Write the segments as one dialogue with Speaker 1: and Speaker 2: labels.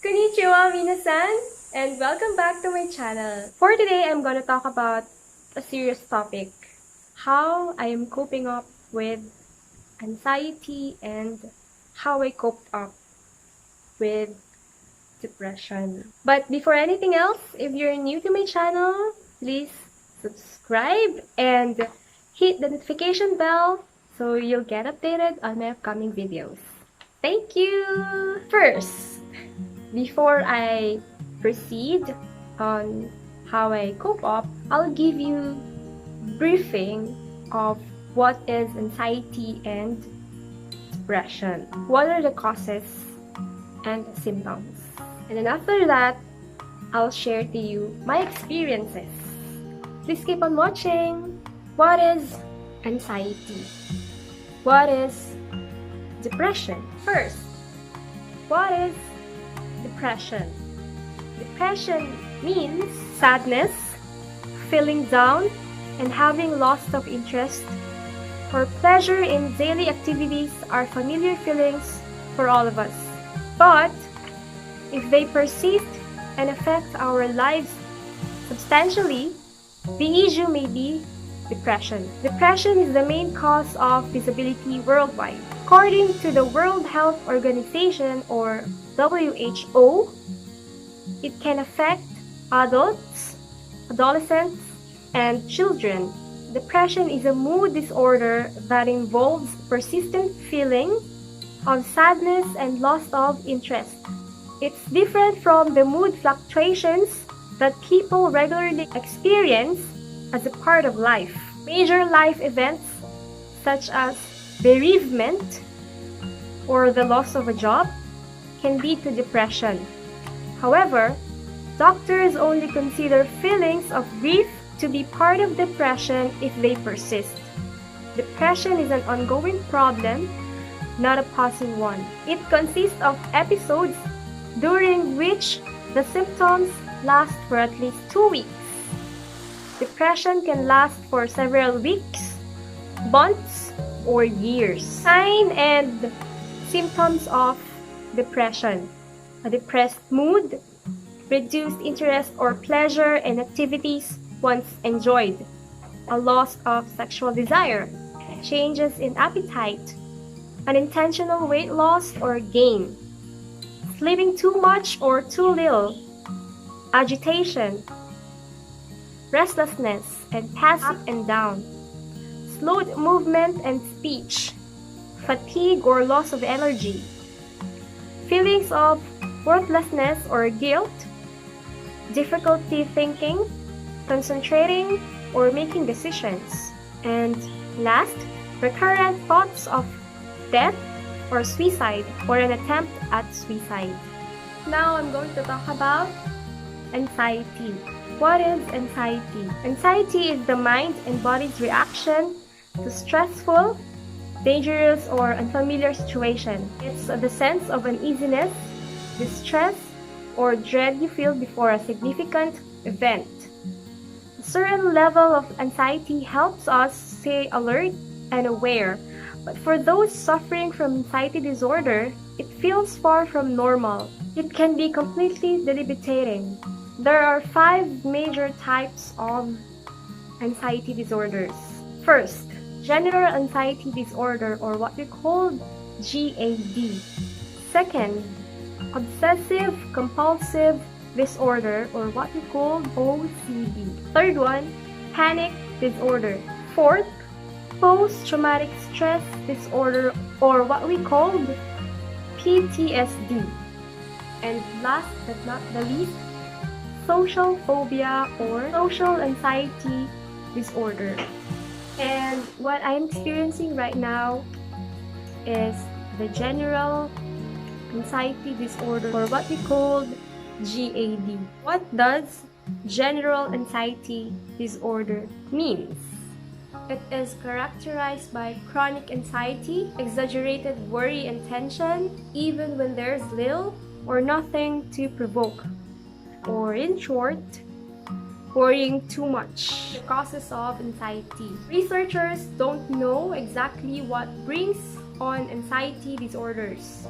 Speaker 1: Konnichiwa, minasan, and welcome back to my channel. For today, I'm gonna talk about a serious topic: how I am coping up with anxiety and how I coped up with depression. But before anything else, if you're new to my channel, please subscribe and hit the notification bell so you'll get updated on my upcoming videos. Thank you! First, before I proceed on how I cope up, I'll give you briefing of what is anxiety and depression. What are the causes and symptoms? And then after that, I'll share to you my experiences. Please keep on watching. What is anxiety? What is depression? First, what is depression? Depression means sadness, feeling down, and having loss of interest or pleasure in daily activities are familiar feelings for all of us. But if they persist and affect our lives substantially, the issue may be depression. Depression is the main cause of disability worldwide. According to the World Health Organization, or WHO, it can affect adults, adolescents, and children. Depression is a mood disorder that involves persistent feeling of sadness and loss of interest. It's different from the mood fluctuations that people regularly experience as a part of life. Major life events such as bereavement or the loss of a job can lead to depression. However, doctors only consider feelings of grief to be part of depression if they persist. Depression is an ongoing problem, not a passing one. It consists of episodes during which the symptoms last for at least 2 weeks. Depression can last for several weeks, months, or years. Sign and symptoms of depression: a depressed mood, reduced interest or pleasure in activities once enjoyed, a loss of sexual desire, changes in appetite, unintentional weight loss or gain, sleeping too much or too little, agitation, restlessness and passing up and down, slowed movement and speech, fatigue or loss of energy, feelings of worthlessness or guilt, difficulty thinking, concentrating, or making decisions, and last, recurrent thoughts of death or suicide or an attempt at suicide. Now I'm going to talk about anxiety. What is anxiety? Anxiety is the mind and body's reaction to stressful, dangerous, or unfamiliar situation. It's the sense of uneasiness, distress, or dread you feel before a significant event. A certain level of anxiety helps us stay alert and aware, but for those suffering from anxiety disorder, it feels far from normal. It can be completely debilitating. There are 5 major types of anxiety disorders. First, general anxiety disorder, or what we call GAD. Second, obsessive compulsive disorder, or what we call OCD. Third one, panic disorder. Fourth, post-traumatic stress disorder, or what we call PTSD. And last but not the least, social phobia or social anxiety disorder. And what I'm experiencing right now is the general anxiety disorder, or what we call GAD. What does general anxiety disorder means? It is characterized by chronic anxiety, exaggerated worry and tension, even when there's little or nothing to provoke. Or in short, worrying too much. The causes of anxiety. Researchers don't know exactly what brings on anxiety disorders.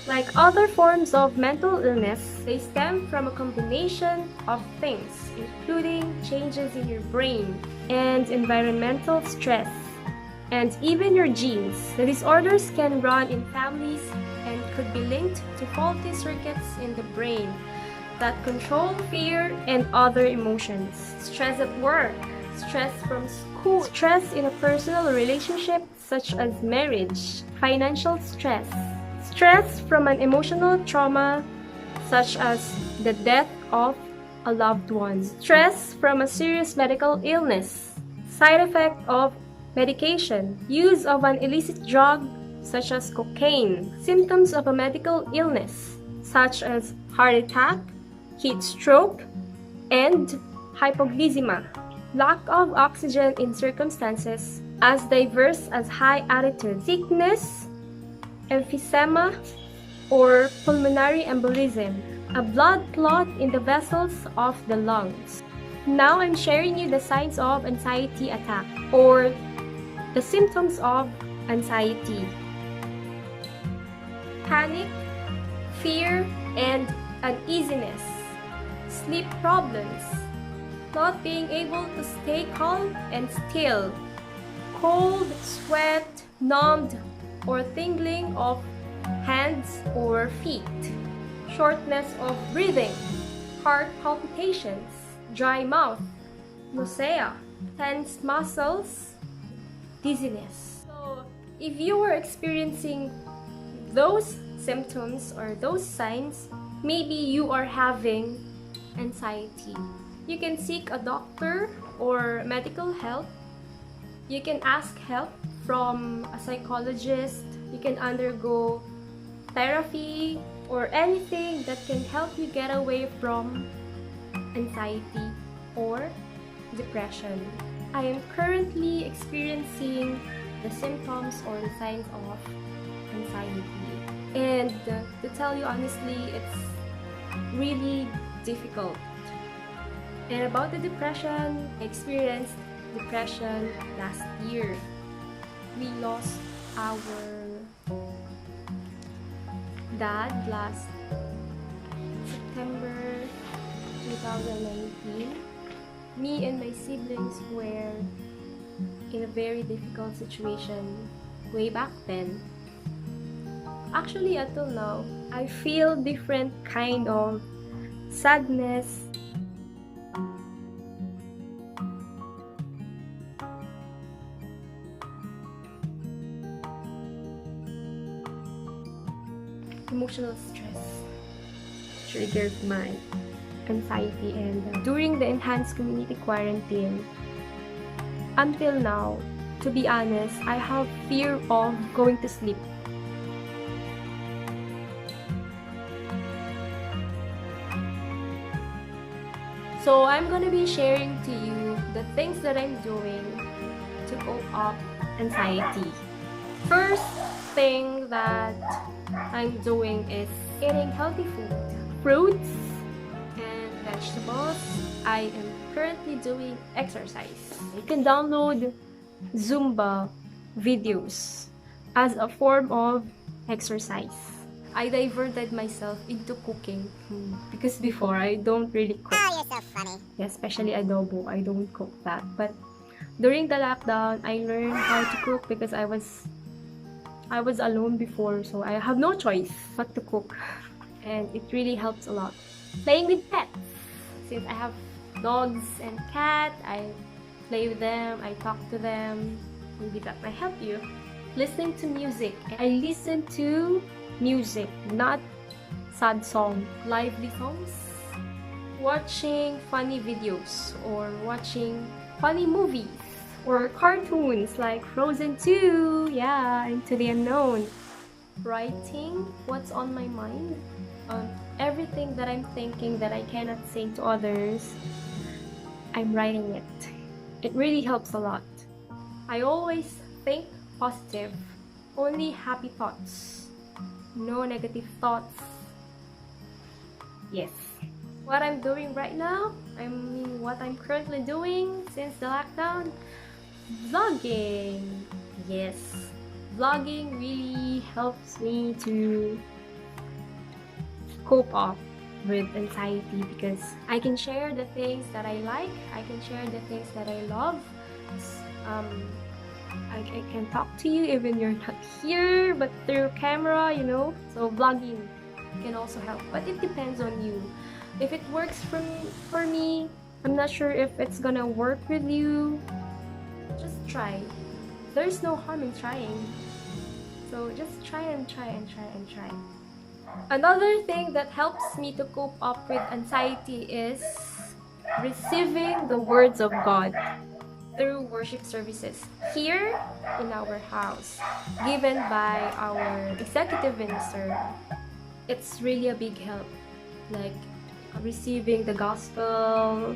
Speaker 1: Like other forms of mental illness, they stem from a combination of things, including changes in your brain and environmental stress, and even your genes. The disorders can run in families and could be linked to faulty circuits in the brain that control fear and other emotions. Stress at work, stress from school, stress in a personal relationship such as marriage, financial stress, stress from an emotional trauma such as the death of a loved one, stress from a serious medical illness, side effect of medication, use of an illicit drug such as cocaine, symptoms of a medical illness such as heart attack, heat stroke, and hypoglycemia, lack of oxygen in circumstances as diverse as high altitude, sickness, emphysema, or pulmonary embolism, a blood clot in the vessels of the lungs. Now I'm sharing you the signs of anxiety attack or the symptoms of anxiety. Panic, fear, and uneasiness. Sleep problems, not being able to stay calm and still, cold, sweat, numbed, or tingling of hands or feet, shortness of breathing, heart palpitations, dry mouth, nausea, tense muscles, dizziness. So, if you are experiencing those symptoms or those signs, maybe you are having anxiety. You can seek a doctor or medical help. You can ask help from a psychologist. You can undergo therapy or anything that can help you get away from anxiety or depression. I am currently experiencing the symptoms or the signs of anxiety. And to tell you honestly, it's really difficult. And about the depression, I experienced depression last year. We lost our dad last September 2019. Me and my siblings were in a very difficult situation way back then. Actually, until now, I feel different kind of sadness, emotional stress triggered my anxiety, and during the enhanced community quarantine, until now, to be honest, I have fear of going to sleep. So I'm gonna be sharing to you the things that I'm doing to cope up anxiety. First thing that I'm doing is eating healthy food, fruits and vegetables. I am currently doing exercise. You can download Zumba videos as a form of exercise. I diverted myself into cooking because before I don't really cook.
Speaker 2: Oh, you're so funny.
Speaker 1: Yeah, especially adobo, I don't cook that. But during the lockdown, I learned how to cook because I was alone before, so I have no choice but to cook. And it really helps a lot. Playing with pets. Since I have dogs and cat, I play with them, I talk to them. Maybe that might help you. Listening to music. I listen to music, not sad song, lively songs. Watching funny videos or watching funny movies or cartoons like Frozen 2, yeah, Into the Unknown. Writing what's on my mind, everything that I'm thinking that I cannot say to others, I'm writing it. It really helps a lot. I always think positive, only happy thoughts, no negative thoughts. Yes. What I'm doing right now, what I'm currently doing since the lockdown, vlogging. Yes, vlogging really helps me to cope up with anxiety, because I can share the things that I like, I can share the things that I love. I can talk to you even you're not here, but through camera, you know. So vlogging can also help, but it depends on you. If it works for me, I'm not sure if it's gonna work with you. Just try. There's no harm in trying. So just try and try and try and try. Another thing that helps me to cope up with anxiety is receiving the words of God through worship services here in our house, given by our executive minister. It's really a big help, like receiving the gospel,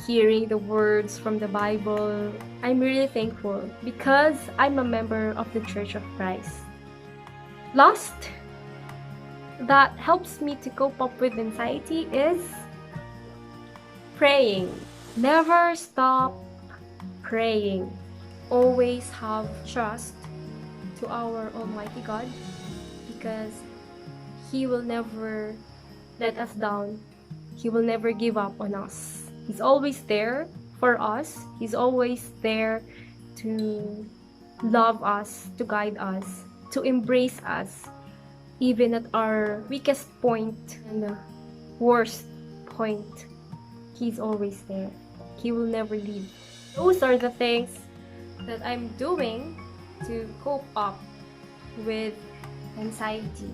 Speaker 1: hearing the words from the Bible. I'm really thankful because I'm a member of the Church of Christ. Last, that helps me to cope up with anxiety is praying. Never stop praying. Always have trust to our Almighty God, because He will never let us down. He will never give up on us. He's always there for us. He's always there to love us, to guide us, to embrace us, even at our weakest point and worst point. He's always there. He will never leave. Those are the things that I'm doing to cope up with anxiety.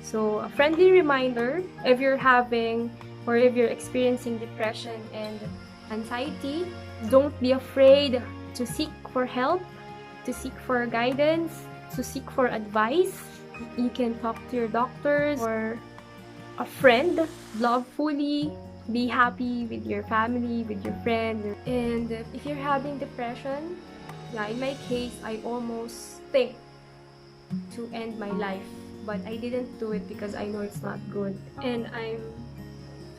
Speaker 1: So a friendly reminder, if you're having or if you're experiencing depression and anxiety, don't be afraid to seek for help, to seek for guidance, to seek for advice. You can talk to your doctors or a friend. Love fully. Be happy with your family, with your friends. And if you're having depression, in my case, I almost think to end my life, but I didn't do it because I know it's not good. And I'm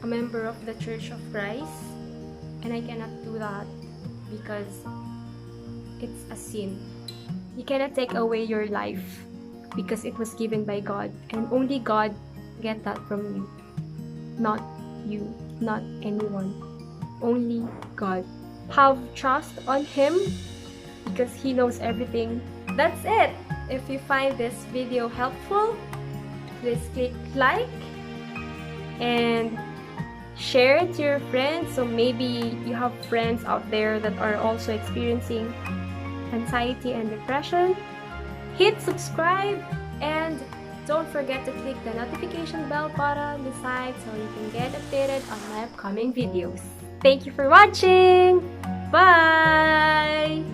Speaker 1: a member of the Church of Christ, and I cannot do that because it's a sin. You cannot take away your life because it was given by God, and only God get that from you, not you, not anyone, only God. Have trust on Him because He knows everything. That's it. If you find this video helpful, please click like and share it to your friends. So maybe you have friends out there that are also experiencing anxiety and depression. Hit subscribe and don't forget to click the notification bell button beside so you can get updated on my upcoming videos. Thank you for watching. Bye!